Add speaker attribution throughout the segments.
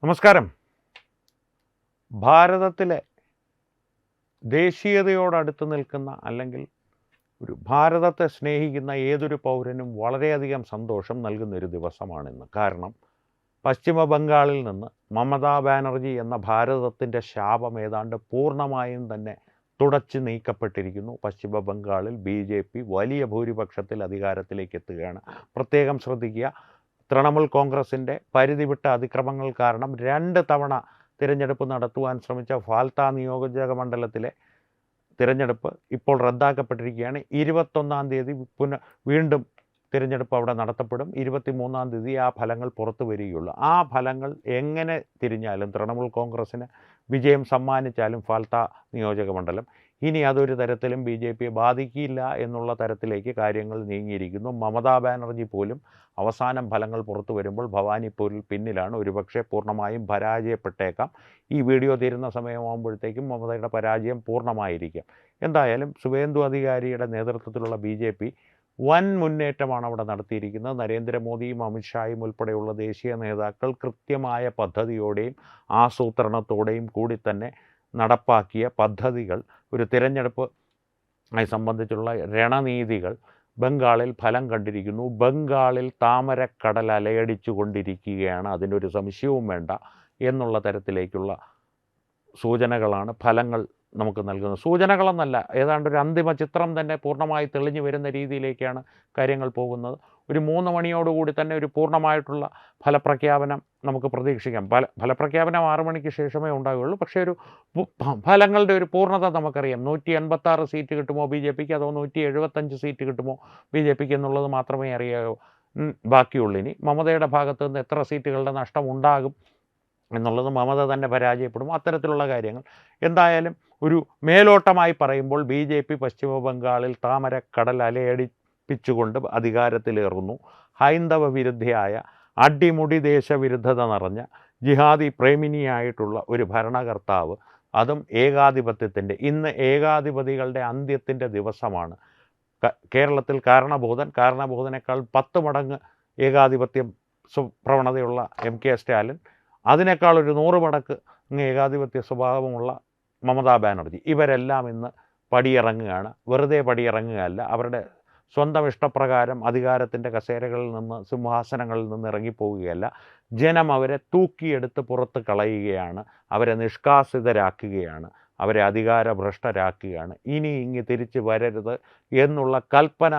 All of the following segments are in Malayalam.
Speaker 1: നമസ്കാരം. ഭാരതത്തിലെ ദേശീയതയോടടുത്ത് നിൽക്കുന്ന അല്ലെങ്കിൽ ഒരു ഭാരതത്തെ സ്നേഹിക്കുന്ന ഏതൊരു പൗരനും വളരെയധികം സന്തോഷം നൽകുന്നൊരു ദിവസമാണിന്ന്. കാരണം പശ്ചിമ ബംഗാളിൽ നിന്ന് മമതാ ബാനർജി എന്ന ഭാരതത്തിൻ്റെ ശാപം ഏതാണ്ട് പൂർണ്ണമായും തന്നെ തുടച്ചു നീക്കപ്പെട്ടിരിക്കുന്നു. പശ്ചിമ ബംഗാളിൽ BJP വലിയ ഭൂരിപക്ഷത്തിൽ അധികാരത്തിലേക്ക് എത്തുകയാണ്. പ്രത്യേകം ശ്രദ്ധിക്കുക, തൃണമൂൽ കോൺഗ്രസിൻ്റെ പരിധിവിട്ട അതിക്രമങ്ങൾ കാരണം 2 തവണ തിരഞ്ഞെടുപ്പ് നടത്തുവാൻ ശ്രമിച്ച ഫാൽത്ത നിയോജക മണ്ഡലത്തിലെ തിരഞ്ഞെടുപ്പ് ഇപ്പോൾ റദ്ദാക്കപ്പെട്ടിരിക്കുകയാണ്. 21-ാം തീയതി വീണ്ടും തിരഞ്ഞെടുപ്പ് അവിടെ നടത്തപ്പെടും. 23-ാം തീയതി ആ ഫലങ്ങൾ പുറത്തു വരികയുള്ളൂ. ആ ഫലങ്ങൾ എങ്ങനെ തിരിഞ്ഞാലും തൃണമൂൽ കോൺഗ്രസ്സിന് വിജയം സമ്മാനിച്ചാലും ഫാൽത്ത നിയോജക മണ്ഡലം ഇനി അതൊരു തരത്തിലും BJPയെ ബാധിക്കില്ല എന്നുള്ള തരത്തിലേക്ക് കാര്യങ്ങൾ നീങ്ങിയിരിക്കുന്നു. മമതാ ബാനർജി പോലും അവസാനം ഫലങ്ങൾ പുറത്തു വരുമ്പോൾ ഭവാനിപ്പൂരിൽ പിന്നിലാണ്. ഒരുപക്ഷെ പൂർണ്ണമായും പരാജയപ്പെട്ടേക്കാം. ഈ വീഡിയോ തീരുന്ന സമയമാകുമ്പോഴത്തേക്കും മമതയുടെ പരാജയം പൂർണ്ണമായിരിക്കാം. എന്തായാലും സുവേന്ദു അധികാരിയുടെ നേതൃത്വത്തിലുള്ള BJP വൻ മുന്നേറ്റമാണ് അവിടെ നടത്തിയിരിക്കുന്നത്. നരേന്ദ്രമോദിയും അമിത്ഷായും ഉൾപ്പെടെയുള്ള ദേശീയ നേതാക്കൾ കൃത്യമായ പദ്ധതിയോടെയും ആസൂത്രണത്തോടെയും കൂടി തന്നെ നടപ്പാക്കിയ പദ്ധതികൾ, ഒരു തിരഞ്ഞെടുപ്പുമായി സംബന്ധിച്ചുള്ള രണനീതികൾ ബംഗാളിൽ ഫലം കണ്ടിരിക്കുന്നു. ബംഗാളിൽ താമരക്കടൽ അലയടിച്ചു കൊണ്ടിരിക്കുകയാണ്, അതിനൊരു സംശയവും വേണ്ട എന്നുള്ള തരത്തിലേക്കുള്ള സൂചനകളാണ് ഫലങ്ങൾ നമുക്ക് നൽകുന്നത്. സൂചനകളെന്നല്ല, ഏതാണ്ട് ഒരു അന്തിമ ചിത്രം തന്നെ പൂർണ്ണമായി തെളിഞ്ഞു വരുന്ന രീതിയിലേക്കാണ് കാര്യങ്ങൾ പോകുന്നത്. ഒരു 3 മണിയോടുകൂടി തന്നെ ഒരു പൂർണ്ണമായിട്ടുള്ള ഫലപ്രഖ്യാപനം നമുക്ക് പ്രതീക്ഷിക്കാം. ഫലപ്രഖ്യാപനം 6 മണിക്ക് ശേഷമേ ഉണ്ടാവുകയുള്ളൂ. പക്ഷേ ഒരു ഫലങ്ങളുടെ ഒരു പൂർണ്ണത നമുക്കറിയാം. 186 സീറ്റ് കിട്ടുമോ BJPക്ക്, അതോ 175 സീറ്റ് കിട്ടുമോ BJPക്ക് എന്നുള്ളത് മാത്രമേ അറിയാവൂ ബാക്കിയുള്ളൂ. ഇനി മമതയുടെ ഭാഗത്ത് നിന്ന് എത്ര സീറ്റുകളുടെ നഷ്ടം ഉണ്ടാകും എന്നുള്ളത് മമത തന്നെ പരാജയപ്പെടും. അത്തരത്തിലുള്ള കാര്യങ്ങൾ എന്തായാലും ഒരു മേലോട്ടമായി പറയുമ്പോൾ BJP പശ്ചിമ ബംഗാളിൽ താമരക്കടൽ അലയടിപ്പിച്ചുകൊണ്ട് അധികാരത്തിലേറുന്നു. ഹൈന്ദവ വിരുദ്ധയായ അടിമുടി ദേശവിരുദ്ധത നിറഞ്ഞ ജിഹാദി പ്രേമിനിയായിട്ടുള്ള ഒരു ഭരണകർത്താവ്, അതും ഏകാധിപത്യത്തിൻ്റെ, ഇന്ന് ഏകാധിപതികളുടെ അന്ത്യത്തിൻ്റെ ദിവസമാണ്. കേരളത്തിൽ കാരണഭൂതനേക്കാൾ 10 മടങ്ങ് ഏകാധിപത്യം പ്രവണതയുള്ള MK സ്റ്റാലിൻ, അതിനേക്കാൾ ഒരു 100 മടങ്ങ് ഏകാധിപത്യ സ്വഭാവമുള്ള മമതാ ബാനർജി, ഇവരെല്ലാം ഇന്ന് പടിയിറങ്ങുകയാണ്. വെറുതെ പടിയിറങ്ങുകയല്ല, അവരുടെ സ്വന്തം ഇഷ്ടപ്രകാരം അധികാരത്തിൻ്റെ കസേരകളിൽ നിന്ന്, സിംഹാസനങ്ങളിൽ നിന്ന് ഇറങ്ങിപ്പോവുകയല്ല. ജനം അവരെ തൂക്കിയെടുത്ത് പുറത്ത് കളയുകയാണ്, അവരെ നിഷ്കാസിതരാക്കുകയാണ്, അവരെ അധികാരഭ്രഷ്ടരാക്കുകയാണ്. ഇനി ഇങ്ങ് തിരിച്ച് വരരുത് എന്നുള്ള കൽപ്പന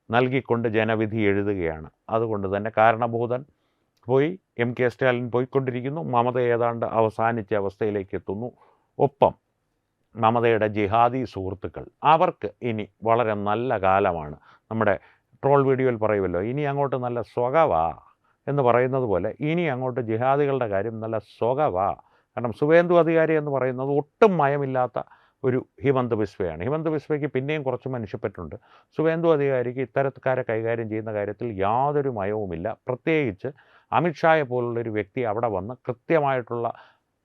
Speaker 1: നൽകിക്കൊണ്ട് ജനവിധി എഴുതുകയാണ്. അതുകൊണ്ട് തന്നെ കാരണഭൂതൻ പോയി, MK സ്റ്റാലിൻ പോയിക്കൊണ്ടിരിക്കുന്നു. മമത ഏതാണ്ട് അവസാനിച്ച അവസ്ഥയിലേക്ക് എത്തുന്നു. ഒപ്പം മമതയുടെ ജിഹാദി സുഹൃത്തുക്കൾ, അവർക്ക് ഇനി വളരെ നല്ല കാലമാണ്. നമ്മുടെ ട്രോൾ വീഡിയോയിൽ പറയുമല്ലോ, ഇനി അങ്ങോട്ട് നല്ല സ്വകവാ എന്ന് പറയുന്നത് പോലെ ഇനി അങ്ങോട്ട് ജിഹാദികളുടെ കാര്യം നല്ല സ്വകവാ. കാരണം സുവേന്ദു അധികാരി എന്ന് പറയുന്നത് ഒട്ടും മയമില്ലാത്ത ഒരു ഹിമന്ത് ബിസ്വയാണ്. ഹിമന്ത് ബിസ്വയ്ക്ക് പിന്നെയും കുറച്ച് മനുഷ്യപ്പറ്റുണ്ട്. സുവേന്ദു അധികാരിക്ക് ഇത്തരക്കാരെ കൈകാര്യം ചെയ്യുന്ന കാര്യത്തിൽ യാതൊരു മയവുമില്ല. പ്രത്യേകിച്ച് അമിത്ഷായെ പോലുള്ളൊരു വ്യക്തി അവിടെ വന്ന് കൃത്യമായിട്ടുള്ള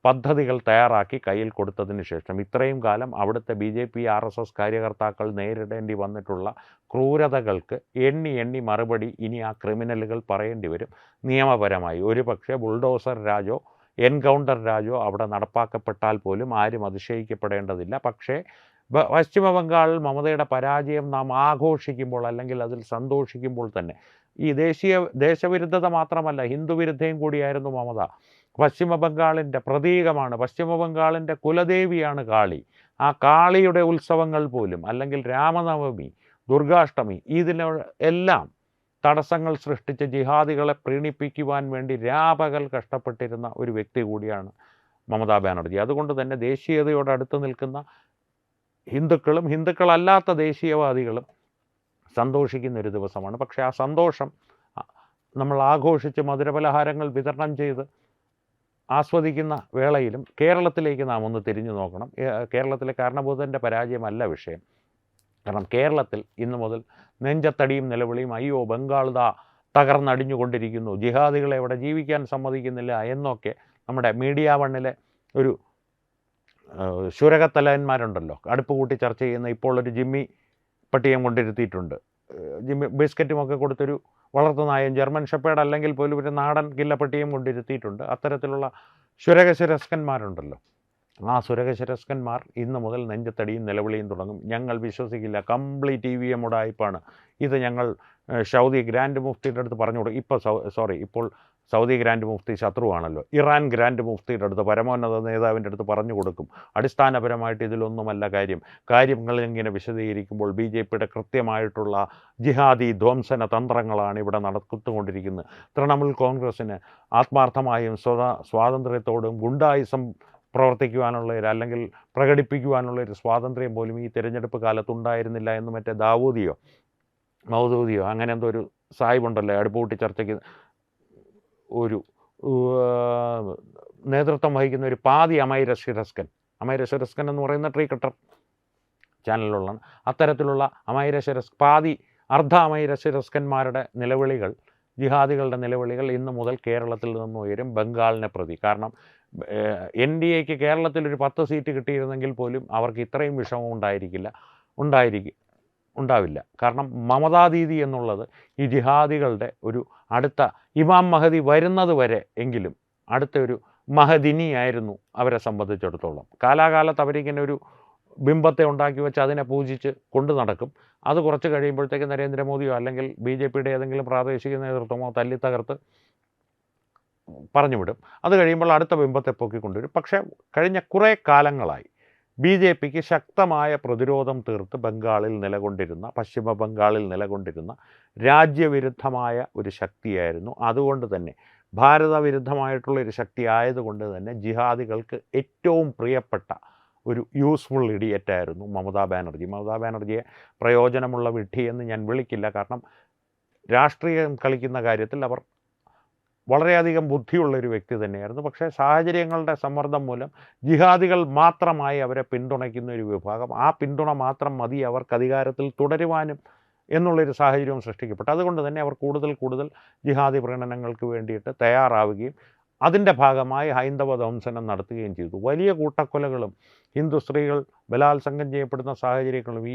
Speaker 1: പദ്ധതികൾ തയ്യാറാക്കി കയ്യിൽ കൊടുത്തതിന് ശേഷം ഇത്രയും കാലം അവിടുത്തെ BJP RSS കാര്യകർത്താക്കൾ നേരിടേണ്ടി വന്നിട്ടുള്ള ക്രൂരതകൾക്ക് എണ്ണി മറുപടി ഇനി ആ ക്രിമിനലുകൾ പറയേണ്ടി വരും നിയമപരമായി. ഒരു പക്ഷേ ബുൾഡോസർ രാജോ എൻകൗണ്ടർ രാജോ അവിടെ നടപ്പാക്കപ്പെട്ടാൽ പോലും ആരും അതിശയിക്കപ്പെടേണ്ടതില്ല. പക്ഷേ പശ്ചിമ ബംഗാളിൽ മമതയുടെ പരാജയം നാം ആഘോഷിക്കുമ്പോൾ, അല്ലെങ്കിൽ അതിൽ സന്തോഷിക്കുമ്പോൾ തന്നെ, ഈ ദേശവിരുദ്ധത മാത്രമല്ല, ഹിന്ദുവിരുദ്ധയും കൂടിയായിരുന്നു മമത. പശ്ചിമ ബംഗാളിൻ്റെ പ്രതീകമാണ്, പശ്ചിമ ബംഗാളിൻ്റെ കുലദേവിയാണ് കാളി. ആ കാളിയുടെ ഉത്സവങ്ങൾ പോലും, അല്ലെങ്കിൽ രാമനവമി, ദുർഗാഷ്ടമി, ഇതിനെല്ലാം തടസ്സങ്ങൾ സൃഷ്ടിച്ച് ജിഹാദികളെ പ്രീണിപ്പിക്കുവാൻ വേണ്ടി രാപകൽ കഷ്ടപ്പെട്ടിരുന്ന ഒരു വ്യക്തി കൂടിയാണ് മമതാ ബാനർജി. അതുകൊണ്ട് തന്നെ ദേശീയതയോടടുത്ത് നിൽക്കുന്ന ഹിന്ദുക്കളും ഹിന്ദുക്കളല്ലാത്ത ദേശീയവാദികളും സന്തോഷിക്കുന്ന ഒരു ദിവസമാണ്. പക്ഷേ ആ സന്തോഷം നമ്മൾ ആഘോഷിച്ച് മധുരപലഹാരങ്ങൾ വിതരണം ചെയ്ത് ആസ്വദിക്കുന്ന വേളയിലും കേരളത്തിലേക്ക് നാം ഒന്ന് തിരിഞ്ഞു നോക്കണം. കേരളത്തിലെ കാരണഭൂതൻ്റെ പരാജയമല്ല വിഷയം. കാരണം കേരളത്തിൽ ഇന്നു മുതൽ നെഞ്ചത്തടിയും നിലവിളിയും, അയ്യോ ബംഗാൾ തകർന്നടിഞ്ഞുകൊണ്ടിരിക്കുന്നു, ജിഹാദികളെ ഇവിടെ ജീവിക്കാൻ സമ്മതിക്കുന്നില്ല എന്നൊക്കെ നമ്മുടെ മീഡിയ വണ്ണിലെ ഒരു ശുരകത്തലവന്മാരുണ്ടല്ലോ, അടുപ്പ് കൂട്ടി ചർച്ച ചെയ്യുന്ന, ഇപ്പോൾ ഒരു ജിമ്മി പട്ടിയം കൊണ്ടിരുത്തിയിട്ടുണ്ട്. ബിസ്ക്കറ്റുമൊക്കെ കൊടുത്തൊരു വളർത്തുനായും ജർമ്മൻ ഷെപ്പേർഡ് അല്ലെങ്കിൽ പോലും ഒരു നാടൻ കില്ലപ്പട്ടിയും കൊണ്ടിരുത്തിയിട്ടുണ്ട്. അത്തരത്തിലുള്ള ശുരകശിരസ്കന്മാരുണ്ടല്ലോ, ആ സുരകശിരസ്കന്മാർ ഇന്ന് മുതൽ നെഞ്ചത്തടിയും നിലവിളിയും തുടങ്ങും. ഞങ്ങൾ വിശ്വസിക്കില്ല, കംപ്ലീറ്റ് EVM ഉടായിപ്പാണ് ഇത്. ഞങ്ങൾ സൗദി ഗ്രാൻഡ് മുഫ്തിയുടെ അടുത്ത് പറഞ്ഞു കൊടുക്കും. ഇപ്പോൾ സൗദി ഗ്രാൻഡ് മുഫ്തി ശത്രുവാണല്ലോ. ഇറാൻ ഗ്രാൻഡ് മുഫ്തിയുടെ അടുത്ത്, പരമോന്നത നേതാവിൻ്റെ അടുത്ത് പറഞ്ഞു കൊടുക്കും. അടിസ്ഥാനപരമായിട്ട് ഇതിലൊന്നുമല്ല കാര്യങ്ങൾ ഇങ്ങനെ വിശദീകരിക്കുമ്പോൾ BJPയുടെ കൃത്യമായിട്ടുള്ള ജിഹാദി ധ്വംസന തന്ത്രങ്ങളാണ് ഇവിടെ നടത്തിക്കൊണ്ടിരിക്കുന്നത്. തൃണമൂൽ കോൺഗ്രസ്സിന് ആത്മാർത്ഥമായും സ്വാതന്ത്ര്യത്തോടും ഗുണ്ടായിസം പ്രവർത്തിക്കുവാനുള്ള അല്ലെങ്കിൽ പ്രകടിപ്പിക്കുവാനുള്ള ഒരു സ്വാതന്ത്ര്യം പോലും ഈ തിരഞ്ഞെടുപ്പ് കാലത്തുണ്ടായിരുന്നില്ല എന്ന് മറ്റേ മൗദൂദിയോ അങ്ങനെ എന്തോ ഒരു സാഹിബുണ്ടല്ലോ, അടുപ്പൂട്ടി ചർച്ചയ്ക്ക് ഒരു നേതൃത്വം വഹിക്കുന്ന ഒരു പാതി അമൈര ശിരസ്കൻ എന്ന് പറയുന്ന ട്രീ കട്ടർ ചാനലിലുള്ള അത്തരത്തിലുള്ള പാതി അർദ്ധ അമൈര ശിരസ്കന്മാരുടെ നിലവിളികൾ, ജിഹാദികളുടെ നിലവിളികൾ ഇന്ന് മുതൽ കേരളത്തിൽ നിന്ന് ഉയരും ബംഗാളിനെ പ്രതി. കാരണം NDAക്ക് കേരളത്തിൽ ഒരു 10 സീറ്റ് കിട്ടിയിരുന്നെങ്കിൽ പോലും അവർക്ക് ഇത്രയും വിഷമം ഉണ്ടാവില്ല. കാരണം മമതാ ദീദി എന്നുള്ളത് ഈ ജിഹാദികളുടെ ഒരു അടുത്ത ഇമാം മഹദി വരുന്നത് വരെ എങ്കിലും അടുത്ത ഒരു മഹദിനിയായിരുന്നു അവരെ സംബന്ധിച്ചിടത്തോളം. കാലാകാലത്ത് അവരിങ്ങനെ ഒരു ബിംബത്തെ ഉണ്ടാക്കി വെച്ച് അതിനെ പൂജിച്ച് കൊണ്ടു നടക്കും. അത് കുറച്ച് കഴിയുമ്പോഴത്തേക്ക് നരേന്ദ്രമോദിയോ അല്ലെങ്കിൽ BJPയുടെ ഏതെങ്കിലും പ്രാദേശിക നേതൃത്വമോ തല്ലി തകർത്ത് പറഞ്ഞു വിടും. അത് കഴിയുമ്പോൾ അടുത്ത ബിംബത്തെ പൊക്കിക്കൊണ്ടുവരും. പക്ഷേ കഴിഞ്ഞ കുറേ കാലങ്ങളായി BJPക്ക് ശക്തമായ പ്രതിരോധം തീർത്ത് പശ്ചിമ ബംഗാളിൽ നിലകൊണ്ടിരുന്ന രാജ്യവിരുദ്ധമായ ഒരു ശക്തിയായിരുന്നു. അതുകൊണ്ട് തന്നെ ഭാരതവിരുദ്ധമായിട്ടുള്ള ഒരു ശക്തി ആയതുകൊണ്ട് തന്നെ ജിഹാദികൾക്ക് ഏറ്റവും പ്രിയപ്പെട്ട ഒരു യൂസ്ഫുൾ ഇഡിയറ്റായിരുന്നു മമതാ ബാനർജിയെ പ്രയോജനമുള്ള വിഡ്ഢി എന്ന് ഞാൻ വിളിക്കില്ല. കാരണം രാഷ്ട്രീയം കളിക്കുന്ന കാര്യത്തിൽ അവർ വളരെയധികം ബുദ്ധിയുള്ളൊരു വ്യക്തി തന്നെയായിരുന്നു. പക്ഷേ സാഹചര്യങ്ങളുടെ സമ്മർദ്ദം മൂലം ജിഹാദികൾ മാത്രമായി അവരെ പിന്തുണയ്ക്കുന്ന ഒരു വിഭാഗം, ആ പിന്തുണ മാത്രം മതി അവർക്ക് അധികാരത്തിൽ തുടരുവാനും എന്നുള്ളൊരു സാഹചര്യവും സൃഷ്ടിക്കപ്പെട്ടു. അതുകൊണ്ട് തന്നെ അവർ കൂടുതൽ ജിഹാദി പ്രകടനങ്ങൾക്ക് വേണ്ടിയിട്ട് തയ്യാറാവുകയും അതിൻ്റെ ഭാഗമായി ഹൈന്ദവ ധ്വംസനം നടത്തുകയും ചെയ്തു. വലിയ കൂട്ടക്കൊലകളും ഹിന്ദു സ്ത്രീകൾ ബലാത്സംഗം ചെയ്യപ്പെടുന്ന സാഹചര്യങ്ങളും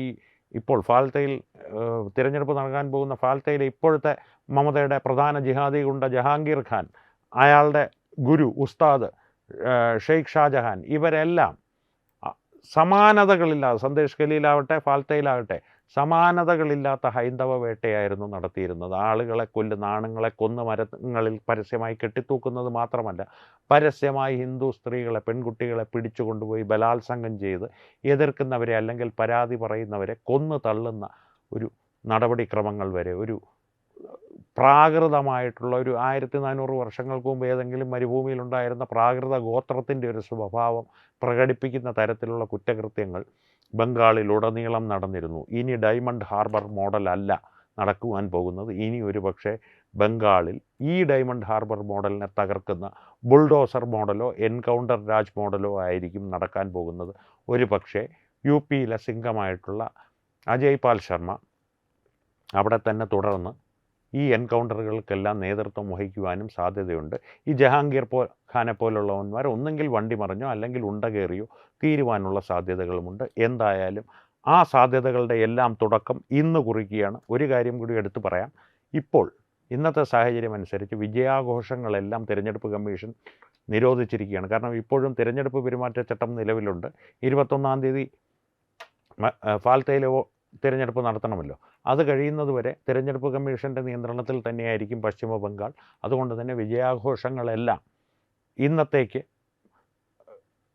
Speaker 1: ഇപ്പോൾ ഫാൽത്തയിൽ തിരഞ്ഞെടുപ്പ് നടക്കാൻ പോകുന്ന ഫാൽത്തയിലെ ഇപ്പോഴത്തെ മമതയുടെ പ്രധാന ജിഹാദി ഗുണ്ട ജഹാംഗീർ ഖാൻ, അയാളുടെ ഗുരു ഉസ്താദ് ഷെയ്ഖ് ഷാജഹാൻ, ഇവരെല്ലാം സമാനതകളില്ലാതെ സന്ദേശ് ഖലീലാവട്ടെ ഫാൽത്തയിലാവട്ടെ സമാനതകളില്ലാത്ത ഹൈന്ദവ വേട്ടയായിരുന്നു നടത്തിയിരുന്നത്. ആളുകളെ കൊല്ലുന്ന, ആണുങ്ങളെ കൊന്ന് മരങ്ങളിൽ പരസ്യമായി കെട്ടിത്തൂക്കുന്നത് മാത്രമല്ല, പരസ്യമായി ഹിന്ദു സ്ത്രീകളെ, പെൺകുട്ടികളെ പിടിച്ചു കൊണ്ടുപോയി ബലാത്സംഗം ചെയ്ത് എതിർക്കുന്നവരെ അല്ലെങ്കിൽ പരാതി പറയുന്നവരെ കൊന്നു തള്ളുന്ന ഒരു നടപടിക്രമങ്ങൾ വരെ, ഒരു പ്രാകൃതമായിട്ടുള്ള ഒരു 1400 വർഷങ്ങൾക്ക് മുമ്പ് ഏതെങ്കിലും മരുഭൂമിയിലുണ്ടായിരുന്ന പ്രാകൃത ഗോത്രത്തിൻ്റെ ഒരു സ്വഭാവം പ്രകടിപ്പിക്കുന്ന തരത്തിലുള്ള കുറ്റകൃത്യങ്ങൾ ബംഗാളിലുടനീളം നടന്നിരുന്നു. ഇനി ഡയമണ്ട് ഹാർബർ മോഡലല്ല നടക്കുവാൻ പോകുന്നത്. ഇനി ഒരു പക്ഷേ ബംഗാളിൽ ഈ ഡയമണ്ട് ഹാർബർ മോഡലിനെ തകർക്കുന്ന ബുൾഡോസർ മോഡലോ എൻകൗണ്ടർ രാജ് മോഡലോ ആയിരിക്കും നടക്കാൻ പോകുന്നത്. ഒരു പക്ഷേ UPയിലെ സിംഗമായിട്ടുള്ള അജയ് പാൽ ശർമ്മ അവിടെ തന്നെ തുടർന്ന് ഈ എൻകൗണ്ടറുകൾക്കെല്ലാം നേതൃത്വം വഹിക്കുവാനും സാധ്യതയുണ്ട്. ഈ ജഹാംഗീർ ഖാനെ പോലുള്ളവന്മാർ ഒന്നെങ്കിൽ വണ്ടി മറിഞ്ഞോ അല്ലെങ്കിൽ ഉണ്ട കയറിയോ തീരുവാനുള്ള സാധ്യതകളുമുണ്ട്. എന്തായാലും ആ സാധ്യതകളുടെ എല്ലാം തുടക്കം ഇന്ന് കുറിക്കുകയാണ്. ഒരു കാര്യം കൂടി എടുത്തു പറയാം. ഇന്നത്തെ സാഹചര്യം അനുസരിച്ച് വിജയാഘോഷങ്ങളെല്ലാം തിരഞ്ഞെടുപ്പ് കമ്മീഷൻ നിരോധിച്ചിരിക്കുകയാണ്. കാരണം ഇപ്പോഴും തിരഞ്ഞെടുപ്പ് പെരുമാറ്റച്ചട്ടം നിലവിലുണ്ട്. 21-ാം തീയതി ഫാൽത്തയിലെ തിരഞ്ഞെടുപ്പ് നടത്തണമല്ലോ. അത് കഴിയുന്നതുവരെ തിരഞ്ഞെടുപ്പ് കമ്മീഷൻ്റെ നിയന്ത്രണത്തിൽ തന്നെയായിരിക്കും പശ്ചിമ ബംഗാൾ. അതുകൊണ്ട് തന്നെ വിജയാഘോഷങ്ങളെല്ലാം ഇന്നത്തേക്ക്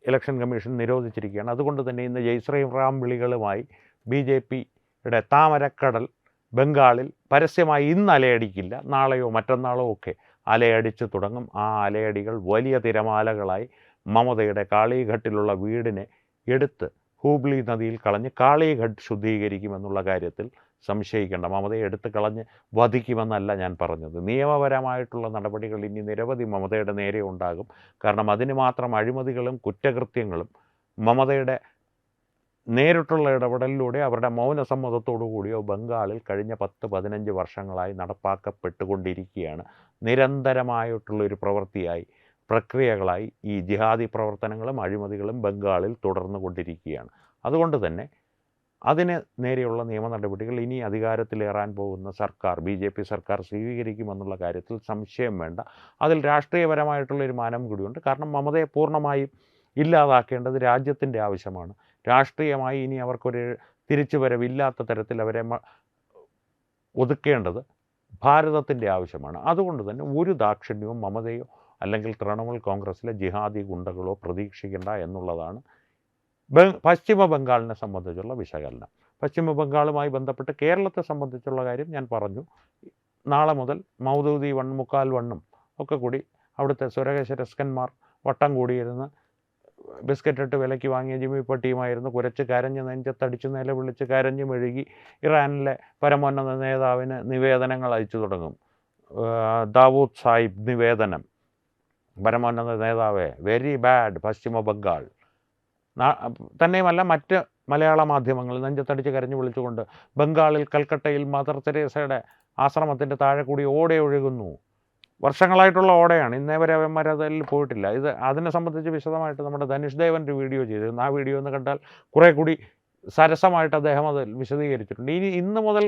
Speaker 1: ഇലക്ഷൻ കമ്മീഷൻ നിരോധിച്ചിരിക്കുകയാണ്. അതുകൊണ്ട് തന്നെ ഇന്ന് ജയ് ശ്രീറാം വിളികളുമായി BJPയുടെ താമരക്കടൽ ബംഗാളിൽ പരസ്യമായി ഇന്ന് അലയടിക്കില്ല, നാളെയോ മറ്റന്നാളോ ഒക്കെ അലയടിച്ച് തുടങ്ങും. ആ അലയടികൾ വലിയ തിരമാലകളായി മമതയുടെ കാളിഘട്ടിലുള്ള വീടിനെ എടുത്ത് ഹൂബ്ലി നദിയിൽ കളഞ്ഞ് കാളിഘട്ട് ശുദ്ധീകരിക്കുമെന്നുള്ള കാര്യത്തിൽ സംശയിക്കേണ്ട. മമതയെ എടുത്ത് കളഞ്ഞ് വധിക്കുമെന്നല്ല ഞാൻ പറഞ്ഞത്. നിയമപരമായിട്ടുള്ള നടപടികൾ ഇനി നിരവധി മമതയുടെ നേരെ ഉണ്ടാകും. കാരണം അതിന് മാത്രം അഴിമതികളും കുറ്റകൃത്യങ്ങളും മമതയുടെ നേരിട്ടുള്ള ഇടപെടലിലൂടെ അവരുടെ മൗനസമ്മതത്തോടു കൂടിയോ ബംഗാളിൽ കഴിഞ്ഞ 10-15 വർഷങ്ങളായി നടപ്പാക്കപ്പെട്ടുകൊണ്ടിരിക്കുകയാണ്. നിരന്തരമായിട്ടുള്ളൊരു പ്രക്രിയകളായി ഈ ജിഹാദി പ്രവർത്തനങ്ങളും അഴിമതികളും ബംഗാളിൽ തുടർന്നു കൊണ്ടിരിക്കുകയാണ്. അതുകൊണ്ട് തന്നെ അതിന് നേരെയുള്ള നിയമ നടപടികൾ ഇനി അധികാരത്തിലേറാൻ പോകുന്ന സർക്കാർ BJP സർക്കാർ സ്വീകരിക്കുമെന്നുള്ള കാര്യത്തിൽ സംശയം വേണ്ട. അതിൽ രാഷ്ട്രീയപരമായിട്ടുള്ളൊരു മാനം കൂടിയുണ്ട്. കാരണം മമതയെ പൂർണ്ണമായും ഇല്ലാതാക്കേണ്ടത് രാജ്യത്തിൻ്റെ ആവശ്യമാണ്. രാഷ്ട്രീയമായി ഇനി അവർക്കൊരു തിരിച്ചുവരവില്ലാത്ത തരത്തിൽ അവരെ ഒതുക്കേണ്ടത് ഭാരതത്തിൻ്റെ ആവശ്യമാണ്. അതുകൊണ്ട് തന്നെ ഒരു ദാക്ഷിണ്യവും മമതയോ അല്ലെങ്കിൽ തൃണമൂൽ കോൺഗ്രസ്സിലെ ജിഹാദി ഗുണ്ടകളോ പ്രതീക്ഷിക്കേണ്ട എന്നുള്ളതാണ് പശ്ചിമ ബംഗാളിനെ സംബന്ധിച്ചുള്ള വിശകലനം. പശ്ചിമ ബംഗാളുമായി ബന്ധപ്പെട്ട് കേരളത്തെ സംബന്ധിച്ചുള്ള കാര്യം ഞാൻ പറഞ്ഞു. നാളെ മുതൽ മൗദൂദി 1.25 ഒക്കെ കൂടി അവിടുത്തെ സ്വരകേശരസ്കന്മാർ വട്ടം കൂടിയിരുന്ന് ബിസ്ക്കറ്റ് ഇട്ട് വിലയ്ക്ക് വാങ്ങിയ ജിമ്മി പട്ടിയുമായിരുന്നു കുരച്ച് കരഞ്ഞ് നെഞ്ചത്തടിച്ച് നിലവിളിച്ച് കരഞ്ഞു മെഴുകി ഇറാനിലെ പരമോന്നത നേതാവിന് നിവേദനങ്ങൾ അയച്ചു തുടങ്ങും. ദാവൂദ് സാഹിബ് നിവേദനം, പരമോന്നത നേതാവേ വെരി ബാഡ് പശ്ചിമ ബംഗാൾ. തന്നെയുമല്ല മറ്റ് മലയാള മാധ്യമങ്ങൾ നെഞ്ചത്തടിച്ച് കരഞ്ഞു വിളിച്ചുകൊണ്ട് ബംഗാളിൽ കൽക്കട്ടയിൽ മദർ തെരേസയുടെ ആശ്രമത്തിൻ്റെ താഴെ കൂടി ഓടെ ഒഴുകുന്നു. വർഷങ്ങളായിട്ടുള്ള ഓടയാണ്. ഇന്നേ വരെ അവന്മാരതിൽ പോയിട്ടില്ല. അതിനെ സംബന്ധിച്ച് വിശദമായിട്ട് നമ്മുടെ ധനുഷ് ദേവൻ ഒരു വീഡിയോ ചെയ്തിരുന്നു. ആ വീഡിയോ ഒന്ന് കണ്ടാൽ കുറേ കൂടി സരസമായിട്ട് അദ്ദേഹം അത് വിശദീകരിച്ചിട്ടുണ്ട്. ഇന്ന് മുതൽ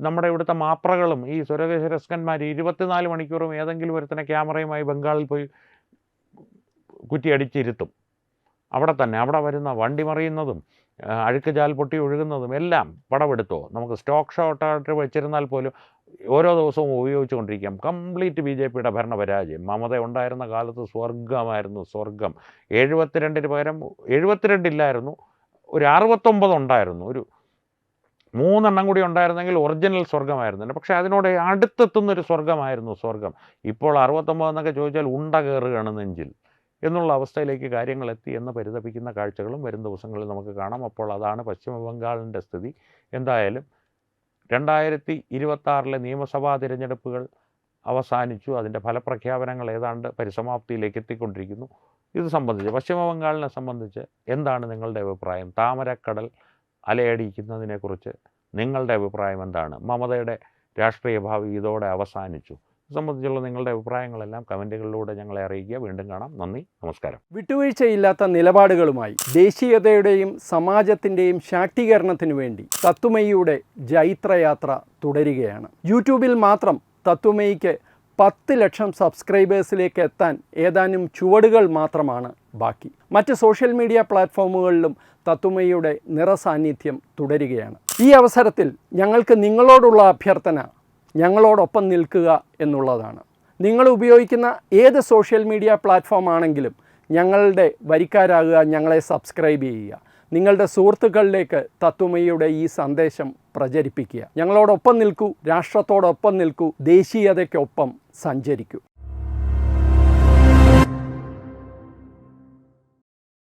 Speaker 1: നമ്മുടെ ഇവിടുത്തെ മാപ്രകളും ഈ സ്വരകേശരസ്കന്മാർ 24 മണിക്കൂറും ഏതെങ്കിലും ഒരുത്തനെ ക്യാമറയുമായി ബംഗാളിൽ പോയി കുറ്റിയടിച്ചിരുത്തും. അവിടെ വരുന്ന വണ്ടി മറിയുന്നതും അഴുക്ക് ജാൽ പൊട്ടി ഒഴുകുന്നതും എല്ലാം പടമെടുത്തോ. നമുക്ക് സ്റ്റോക്ക് ഷോട്ടായിട്ട് വെച്ചിരുന്നാൽ പോലും ഓരോ ദിവസവും ഉപയോഗിച്ചുകൊണ്ടിരിക്കാം. കംപ്ലീറ്റ് BJPയുടെ ഭരണപരാജയം. മമത ഉണ്ടായിരുന്ന കാലത്ത് സ്വർഗമായിരുന്നു, സ്വർഗം. 72 പകരം 72 ഇല്ലായിരുന്നു, ഒരു 69 ഉണ്ടായിരുന്നു. ഒരു 3 കൂടി ഉണ്ടായിരുന്നെങ്കിൽ ഒറിജിനൽ സ്വർഗമായിരുന്നു. പക്ഷേ അതിനോട് അടുത്തെത്തുന്നൊരു സ്വർഗമായിരുന്നു സ്വർഗം. ഇപ്പോൾ 69 എന്നൊക്കെ ചോദിച്ചാൽ ഉണ്ട കയറുകയാണ് നെഞ്ചിൽ എന്നുള്ള അവസ്ഥയിലേക്ക് കാര്യങ്ങളെത്തി എന്ന് പരിതപിക്കുന്ന കാഴ്ചകളും വരും ദിവസങ്ങളിൽ നമുക്ക് കാണാം. അപ്പോൾ അതാണ് പശ്ചിമ ബംഗാളിൻ്റെ സ്ഥിതി. എന്തായാലും 2026 നിയമസഭാ തിരഞ്ഞെടുപ്പുകൾ അവസാനിച്ചു. അതിൻ്റെ ഫലപ്രഖ്യാപനങ്ങൾ ഏതാണ്ട് പരിസമാപ്തിയിലേക്ക് എത്തിക്കൊണ്ടിരിക്കുന്നു. ഇത് സംബന്ധിച്ച് പശ്ചിമ ബംഗാളിനെ സംബന്ധിച്ച് എന്താണ് നിങ്ങളുടെ അഭിപ്രായം? താമരക്കടൽ അലയടിക്കുന്നതിനെക്കുറിച്ച് നിങ്ങളുടെ അഭിപ്രായം എന്താണ്? മമതയുടെ രാഷ്ട്രീയ ഭാവി ഇതോടെ അവസാനിച്ചു. ഇത് സംബന്ധിച്ചുള്ള നിങ്ങളുടെ അഭിപ്രായങ്ങളെല്ലാം കമൻറ്റുകളിലൂടെ ഞങ്ങളെ അറിയിക്കുക. വീണ്ടും കാണാം. നന്ദി, നമസ്കാരം.
Speaker 2: വിട്ടുവീഴ്ചയില്ലാത്ത നിലപാടുകളുമായി ദേശീയതയുടെയും സമാജത്തിൻ്റെയും ശാക്തീകരണത്തിനു വേണ്ടി തത്വമയിയുടെ ജൈത്രയാത്ര തുടരുകയാണ്. യൂട്യൂബിൽ മാത്രം തത്വമയിക്ക് 10 ലക്ഷം സബ്സ്ക്രൈബേഴ്സിലേക്ക് എത്താൻ ഏതാനും ചുവടുകൾ മാത്രമാണ് ബാക്കി. മറ്റ് സോഷ്യൽ മീഡിയ പ്ലാറ്റ്ഫോമുകളിലും തത്വമയിയുടെ നിറസാന്നിധ്യം തുടരുകയാണ്. ഈ അവസരത്തിൽ ഞങ്ങൾക്ക് നിങ്ങളോടുള്ള അഭ്യർത്ഥന ഞങ്ങളോടൊപ്പം നിൽക്കുക എന്നുള്ളതാണ്. നിങ്ങൾ ഉപയോഗിക്കുന്ന ഏത് സോഷ്യൽ മീഡിയ പ്ലാറ്റ്ഫോം ആണെങ്കിലും ഞങ്ങളുടെ വരിക്കാരാകുക, ഞങ്ങളെ സബ്സ്ക്രൈബ് ചെയ്യുക, നിങ്ങളുടെ സുഹൃത്തുക്കളിലേക്ക് തത്വമയിയുടെ ഈ സന്ദേശം പ്രചരിപ്പിക്കുക. ഞങ്ങളോടൊപ്പം നിൽക്കൂ, രാഷ്ട്രത്തോടൊപ്പം നിൽക്കൂ, ദേശീയതയ്ക്കൊപ്പം സഞ്ചരിക്കൂ.